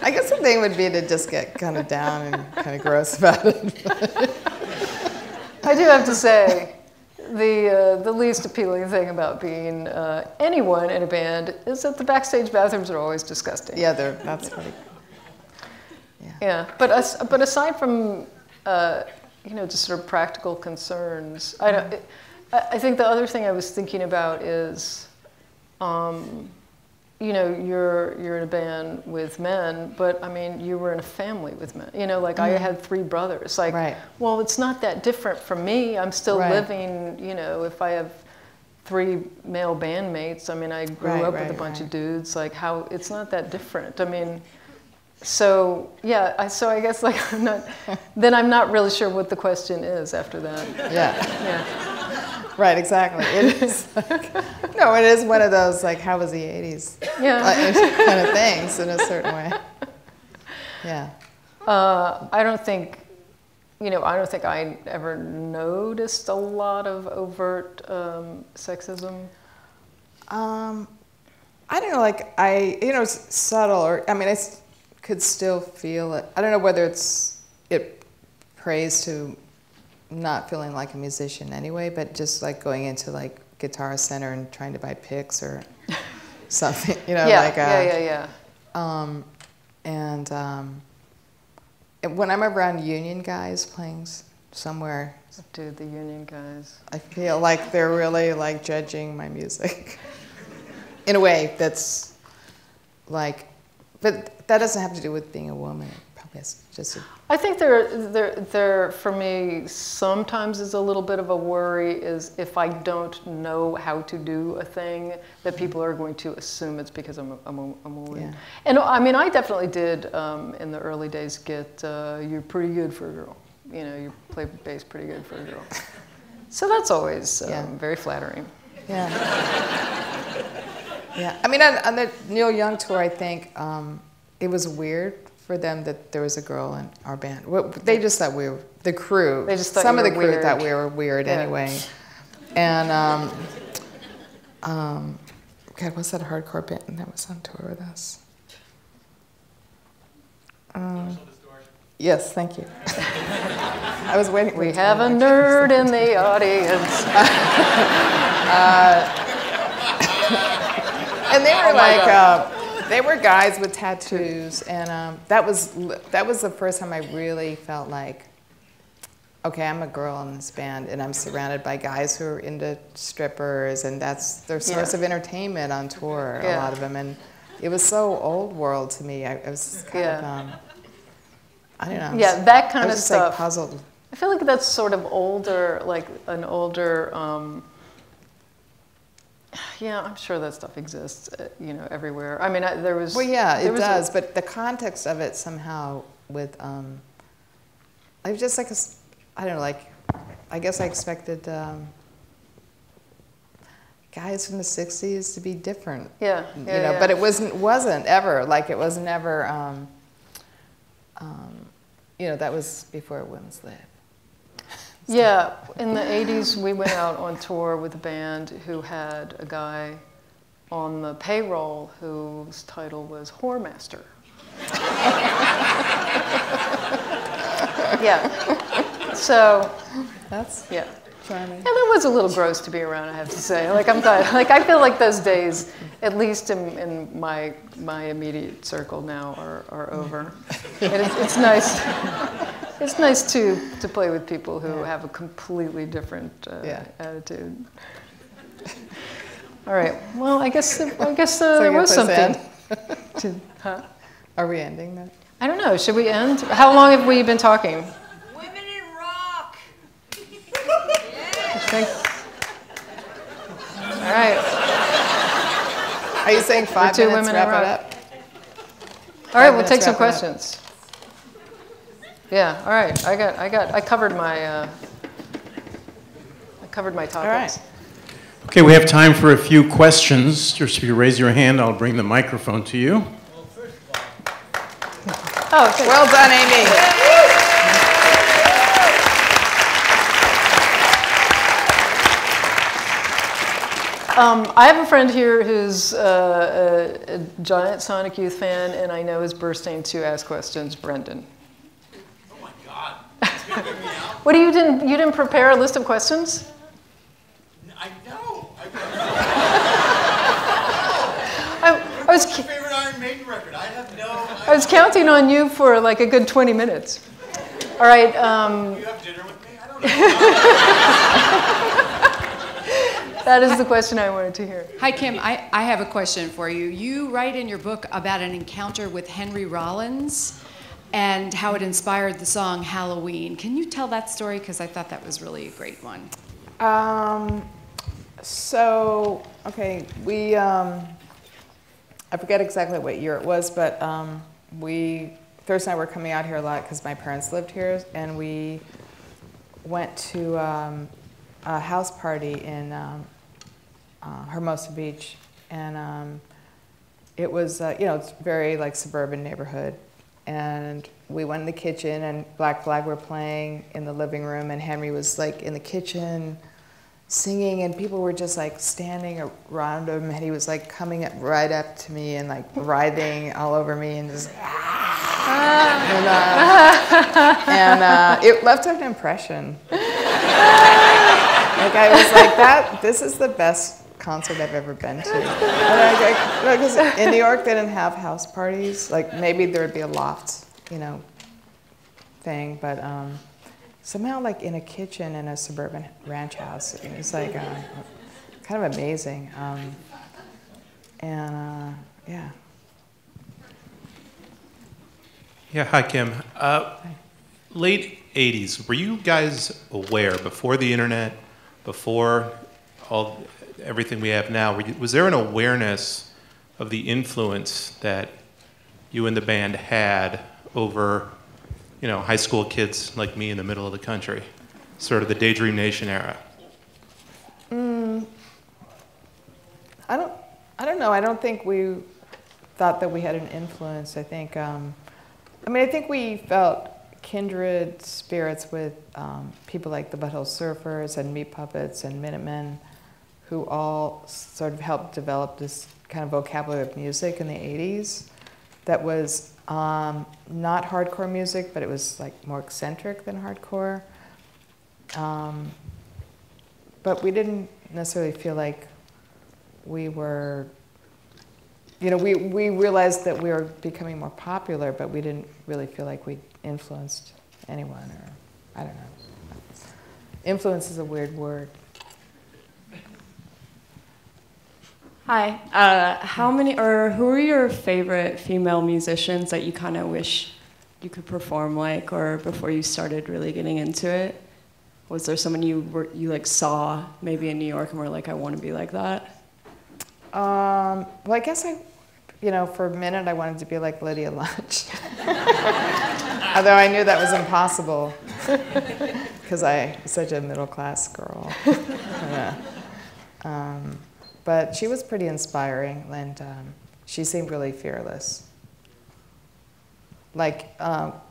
I guess the thing would be to just get kind of down and kind of gross about it. I do have to say, the least appealing thing about being anyone in a band is that the backstage bathrooms are always disgusting. Yeah, that's pretty. Yeah, but aside from you know, just sort of practical concerns, I think the other thing I was thinking about is, you know, you're in a band with men, but I mean, you were in a family with men. You know, like I had 3 brothers. Like, well, it's not that different from me. I'm still living. You know, if I have 3 male bandmates, I mean, I grew up with a bunch of dudes. Like, how it's not that different. I mean. So yeah, so I guess like I'm not really sure what the question is after that. Yeah. Right, exactly. It is no, it is one of those like how was the '80s? Kind of things in a certain way. Yeah. I don't think I ever noticed a lot of overt sexism. I don't know, like it's subtle, or I mean, I could still feel it. I don't know whether it prays to not feeling like a musician anyway, but just like going into like Guitar Center and trying to buy picks or something, you know, and when I'm around union guys playing somewhere, dude, the union guys, I feel like they're really like judging my music in a way that's like. But that doesn't have to do with being a woman. It probably has just. I think there for me sometimes is a little bit of a worry is if I don't know how to do a thing that people are going to assume it's because I'm a woman. Yeah. And I mean I definitely did in the early days get you're pretty good for a girl. You know, you play bass pretty good for a girl. So that's always very flattering. Yeah. Yeah, I mean, on the Neil Young tour, I think it was weird for them that there was a girl in our band. Well, they just thought we were, the crew, they just thought some of the crew weird. thought we were weird anyway. And, God, what's that hardcore band that was on tour with us? Yes, thank you. I was waiting. We have a nerd in the audience. And they were they were guys with tattoos, and that was the first time I really felt like, okay, I'm a girl in this band, and I'm surrounded by guys who are into strippers, and that's their source of entertainment on tour, a lot of them, and it was so old world to me. I was kind of, I don't know. Yeah, that kind of stuff. Like puzzled. I feel like that's sort of older, like an older. Yeah, I'm sure that stuff exists, you know, everywhere. I mean, there was. Well, yeah, it does, but the context of it somehow with, I was just like, I don't know, like, I guess I expected guys from the '60s to be different. Yeah, you know, but it wasn't ever like it was never. you know, that was before women's lib. Yeah, in the 80s, we went out on tour with a band who had a guy on the payroll whose title was Whoremaster. Yeah. So, That's yeah. charming. Yeah, that was a little gross to be around, I have to say. Like, I'm glad, like, I feel like those days, at least in my immediate circle now, are over. And it's nice. It's nice to play with people who have a completely different attitude. All right. Well, I guess there was something. Are we ending that? I don't know. Should we end? How long have we been talking? Women in rock. All right. Are you saying 5 2 minutes? women Wrap in it rock. up. All right. We'll take some Wrap it up. questions. Yeah. All right. I covered my topics. All right. Okay, we have time for a few questions. Just if you raise your hand, I'll bring the microphone to you. Oh, thanks. Well done, Amy. I have a friend here who's a giant Sonic Youth fan, and I know is bursting to ask questions. Brendan. Oh my God. What you didn't prepare a list of questions? I know. I was What's your favorite Iron Maiden record? I have no. I was counting on you for like a good 20 minutes. All right. You have dinner with me? I don't know. That is the question I wanted to hear. Hi, Kim. I have a question for you. You write in your book about an encounter with Henry Rollins and how it inspired the song Halloween. Can you tell that story? Because I thought that was really a great one. So, okay, we, I forget exactly what year it was, but Thursday night we're coming out here a lot because my parents lived here, and we went to a house party in Hermosa Beach, and it was, you know, it's very like suburban neighborhood, and we went in the kitchen, and Black Flag were playing in the living room, and Henry was like in the kitchen singing, and people were just like standing around him, and he was like coming right up to me and like writhing all over me and just and it left an impression. Like I was like, this is the best concert I've ever been to. Because in New York they didn't have house parties. Like maybe there would be a loft, you know, thing, but somehow like in a kitchen in a suburban ranch house, it was like kind of amazing. Yeah. Yeah, hi, Kim. Late 80s, were you guys aware, before the internet, before everything we have now, was there an awareness of the influence that you and the band had over, you know, high school kids like me in the middle of the country, sort of the Daydream Nation era? I don't know. I don't think we thought that we had an influence. I think, I think we felt kindred spirits with people like the Butthole Surfers and Meat Puppets and Minutemen, who all sort of helped develop this kind of vocabulary of music in the 80s that was not hardcore music, but it was like more eccentric than hardcore. But we didn't necessarily feel like we were, you know, we realized that we were becoming more popular, but we didn't really feel like we influenced anyone, or I don't know. Influence is a weird word. Hi. Who are your favorite female musicians that you kind of wish you could perform like, or before you started really getting into it? Was there someone you like saw maybe in New York and were like, I want to be like that? Well, I guess for a minute I wanted to be like Lydia Lunch. Although I knew that was impossible because I'm such a middle-class girl. Yeah. But she was pretty inspiring, and she seemed really fearless. like,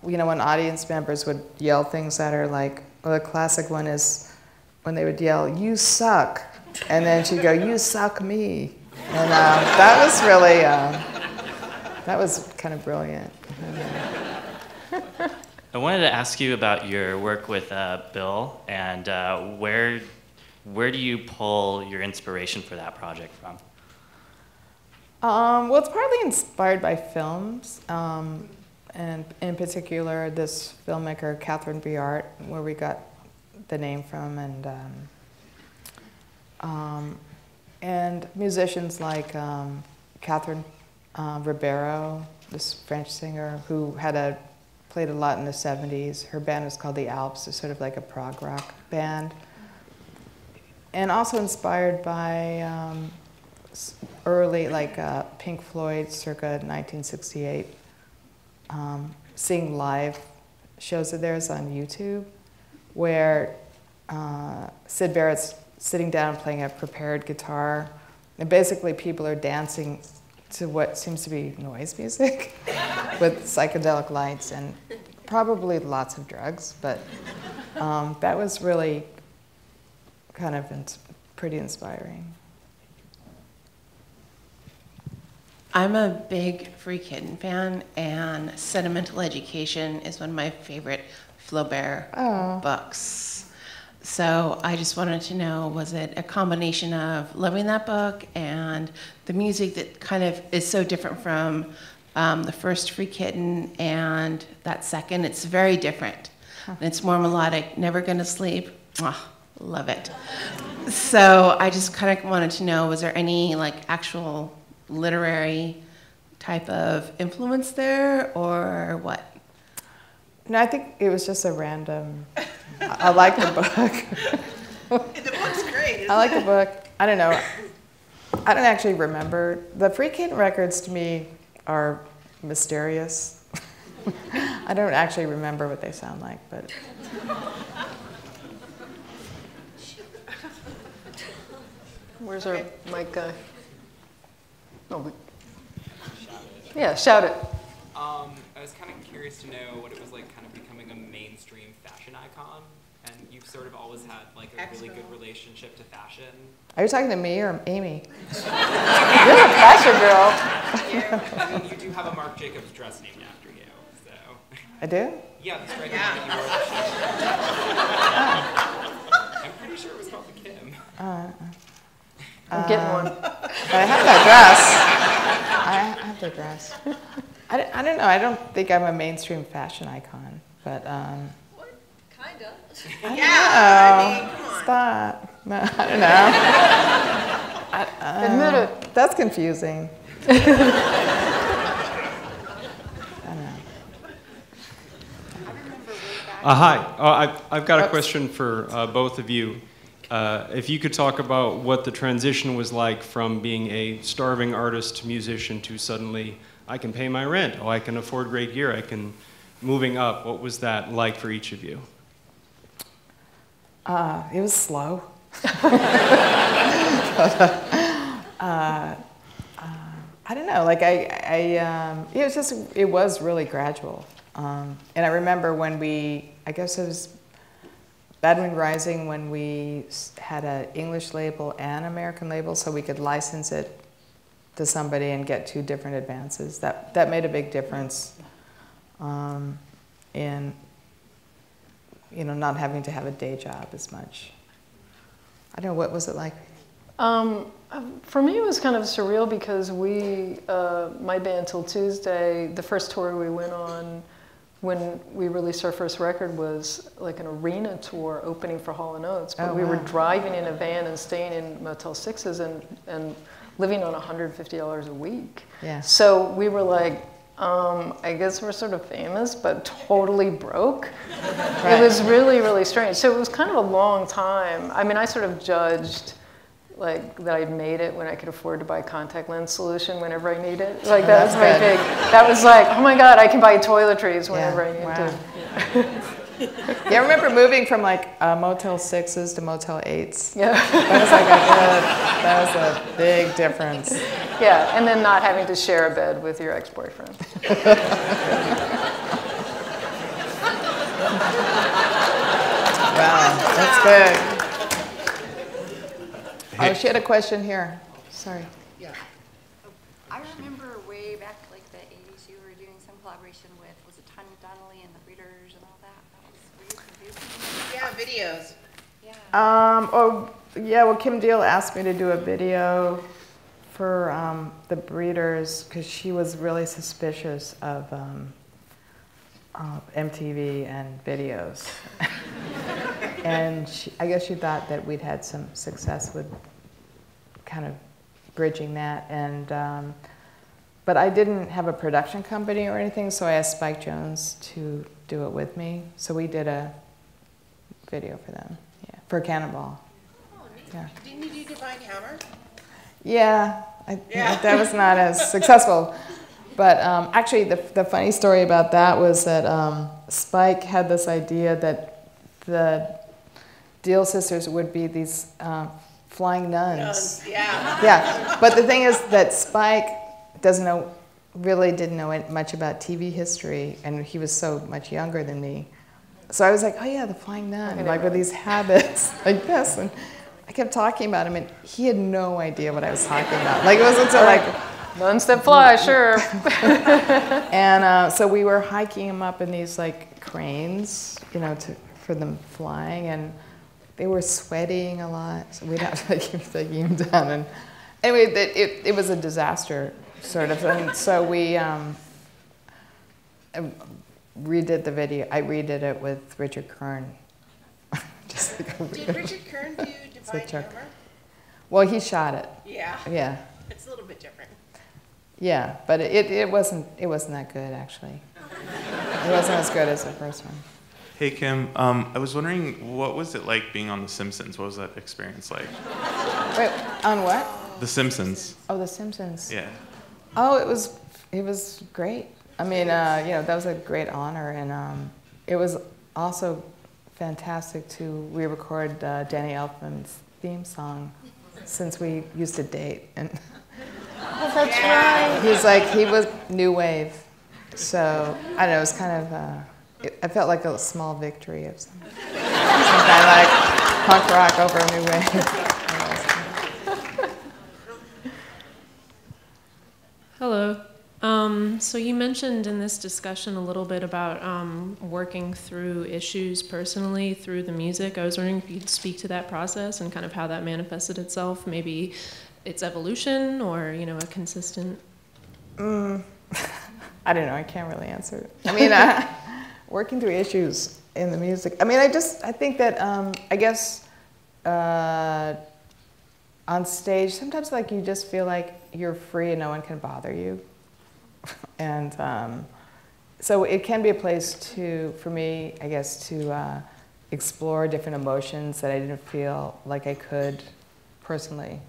when audience members would yell things at her, like, well, the classic one is when they would yell, "You suck," and then she'd go, "You suck me," and that was really, that was kind of brilliant. I wanted to ask you about your work with Bill, and where do you pull your inspiration for that project from? Well, it's partly inspired by films, and in particular this filmmaker, Catherine Biart, where we got the name from, and musicians like Catherine Ribeiro, this French singer who played a lot in the 70s. Her band was called the Alps. It's sort of like a prog rock band. And also inspired by early, like Pink Floyd, circa 1968, seeing live shows of theirs on YouTube, where Syd Barrett's sitting down playing a prepared guitar, and basically people are dancing to what seems to be noise music with psychedelic lights and probably lots of drugs, but that was really kind of pretty inspiring. I'm a big Free Kitten fan, and Sentimental Education is one of my favorite Flaubert books. So I just wanted to know, was it a combination of loving that book and the music that kind of is so different from the first Free Kitten and that second? It's very different. And it's more melodic, Never Gonna Sleep. Oh, love it. So I just kind of wanted to know, was there any like actual literary type of influence there, or what? No, I think it was just a random. I like the book. The book's great. I like the book. I don't know. I don't actually remember. The Free Kitten records to me are mysterious. I don't actually remember what they sound like, but. Where's our mic guy? Oh, yeah, shout it. I was kind of curious to know what it was like kind of becoming a mainstream fashion icon, and you've sort of always had like a really good relationship to fashion. Are you talking to me or Amy? You're a fashion girl. Yeah, I mean, you do have a Marc Jacobs dress named after you, so. I do? Yeah, that's right. Yeah. You wore I'm pretty sure it was called the Kim. I'm getting one. But I have that dress. I have the dress. I don't know. I don't think I'm a mainstream fashion icon, but What? Kinda. I don't know. Come on. Stop. No, I don't know. Admit it. That's confusing. I don't know. Hi. I've got a question for both of you. If you could talk about what the transition was like from being a starving artist musician to suddenly, I can pay my rent, I can afford great gear, moving up. What was that like for each of you? It was slow. I don't know. Like it was really gradual. And I remember when I guess it was Bad Wind Rising, when we had an English label and American label, so we could license it to somebody and get 2 different advances. That made a big difference in not having to have a day job as much. I don't know, what was it like? For me, it was kind of surreal because my band Till Tuesday, the first tour we went on when we released our first record was like an arena tour opening for Hall & Oates, but we were driving in a van and staying in Motel 6s and living on $150 a week. Yeah. So we were like, I guess we're sort of famous, but totally broke. Right. It was really, really strange. So it was kind of a long time. I mean, I sort of judged like that I made it when I could afford to buy a contact lens solution whenever I need it. Like that was my big. That was like, oh my God, I can buy toiletries whenever I need to. Yeah, I remember moving from like Motel 6s to Motel 8s. Yeah. That was a big difference. Yeah, and then not having to share a bed with your ex-boyfriend. Wow, that's good. Oh, she had a question here. Sorry. Yeah. I remember way back, like the 80s, you were doing some collaboration with, was it Tanya Donnelly and the Breeders and all that? That was, were you producing? Yeah, videos. Well, Kim Deal asked me to do a video for the Breeders because she was really suspicious of MTV and videos. And I guess she thought that we'd had some success with kind of bridging that. And but I didn't have a production company or anything, so I asked Spike Jones to do it with me. So we did a video for them, for Cannonball. Oh, neat. Yeah. Didn't you do Divine Hammer? Yeah, that was not as successful. But actually, the funny story about that was that Spike had this idea that the Deal sisters would be these flying nuns. Yeah. Yeah, but the thing is that Spike really didn't know much about TV history, and he was so much younger than me. So I was like, oh yeah, the flying nun, like with these habits like this. And I kept talking about him, and he had no idea what I was talking about. Like, it wasn't until like, nuns that fly, sure. And so we were hiking him up in these like cranes, for them flying, and they were sweating a lot, so we'd have to keep taking him down. And anyway, it was a disaster, sort of. And so we redid the video. I redid it with Richard Kern. Did Richard Kern do Divine Hammer? Well, he shot it. Yeah. Yeah. It's a little bit different. Yeah, but it wasn't that good, actually. It wasn't as good as the first one. Hey Kim, I was wondering, what was it like being on The Simpsons? What was that experience like? Wait, on what? The Simpsons. Oh, The Simpsons. Yeah. Oh, it was great. I mean, that was a great honor, and it was also fantastic to re-record Danny Elfman's theme song, since we used to date. And oh, that's right. He was new wave, so I don't know. It was kind of. I felt like a small victory of some kind of like punk rock over a new wave. Hello. So you mentioned in this discussion a little bit about working through issues personally through the music. I was wondering if you could speak to that process and kind of how that manifested itself, maybe its evolution or, a consistent... I don't know. I can't really answer it. I mean, working through issues in the music. I mean, I think that, I guess, on stage, sometimes like you just feel like you're free and no one can bother you. And so it can be a place for me, I guess, to explore different emotions that I didn't feel like I could personally.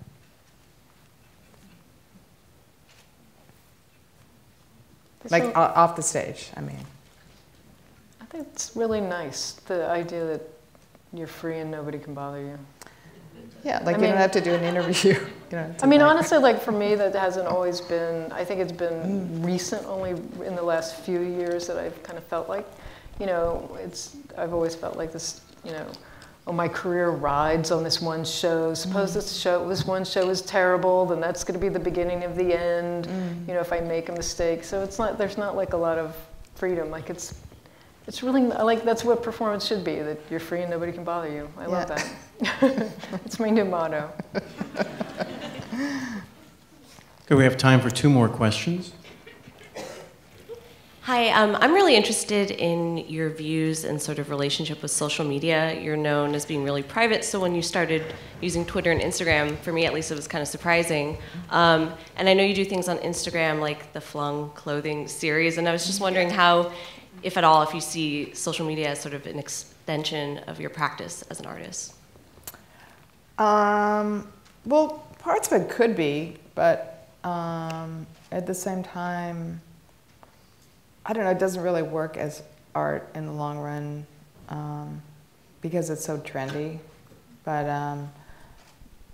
Like off the stage, I mean. I think it's really nice, the idea that you're free and nobody can bother you. Yeah, like you don't have to do an interview. I mean, honestly, like for me, that hasn't always been, I think it's been recent, only in the last few years that I've kind of felt like, I've always felt like this, oh, my career rides on this one show. Suppose this one show is terrible, then that's going to be the beginning of the end, if I make a mistake. So there's not like a lot of freedom. Like it's really, like that's what performance should be, that you're free and nobody can bother you. I love that. It's my new motto. Okay, we have time for 2 more questions. Hi, I'm really interested in your views and sort of relationship with social media. You're known as being really private, so when you started using Twitter and Instagram, for me at least, it was kind of surprising. And I know you do things on Instagram, like the Flung clothing series, and I was just wondering how, if at all, if you see social media as sort of an extension of your practice as an artist. Well, parts of it could be, but at the same time, I don't know, it doesn't really work as art in the long run because it's so trendy. But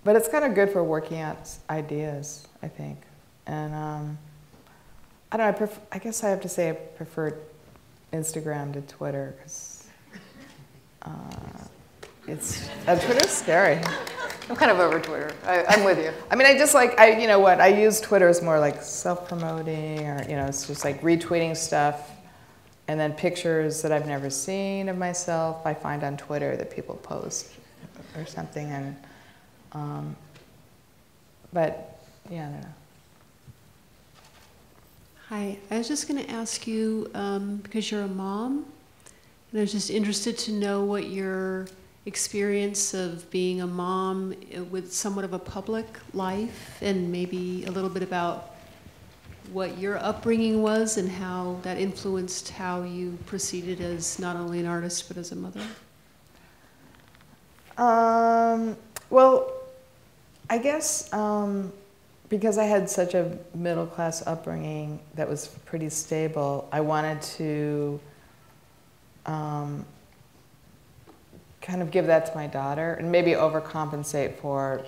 it's kind of good for working out ideas, I think. And I don't know, I guess I have to say I prefer Instagram to Twitter because Twitter's scary. I'm kind of over Twitter. I'm with you. I mean, you know what, I use Twitter as more like self-promoting, or, you know, it's just like retweeting stuff, and then pictures that I've never seen of myself I find on Twitter that people post or something, and, but, yeah, I don't know. Hi, I was just going to ask you, because you're a mom, and I was just interested to know what your experience of being a mom with somewhat of a public life, and maybe a little bit about what your upbringing was and how that influenced how you proceeded as not only an artist but as a mother. Well, I guess because I had such a middle-class upbringing that was pretty stable, I wanted to kind of give that to my daughter and maybe overcompensate for,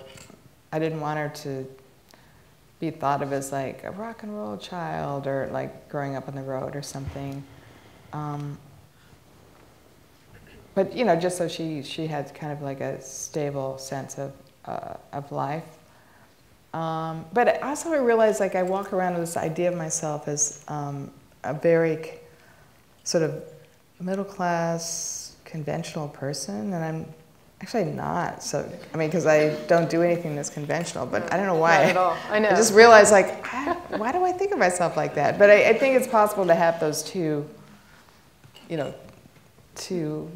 I didn't want her to be thought of as like a rock and roll child or like growing up on the road or something. But, you know, just so she had kind of like a stable sense of life. But also I realized, like, I walk around with this idea of myself as a very sort of middle-class, conventional person, and I'm actually not. So, I mean, because I don't do anything that's conventional, but I don't know why. Not at all. I know. I just realized, like, why do I think of myself like that? But I think it's possible to have those two, you know, two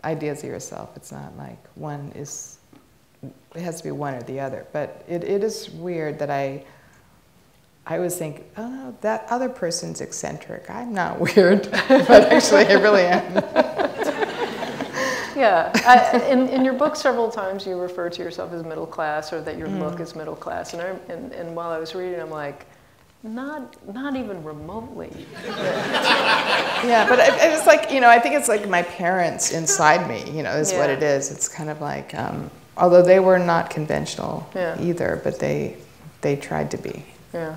ideas of yourself. It's not like one is, it has to be one or the other. But it is weird that I always think, oh no, that other person's eccentric. I'm not weird, but actually I really am. Yeah, in your book several times you refer to yourself as middle class, or that your look is middle class. And while I was reading, I'm like, not even remotely. Yeah, but it's like, you know, I think it's like my parents inside me, you know, is what it is. It's kind of like, although they were not conventional either, but they tried to be. Yeah.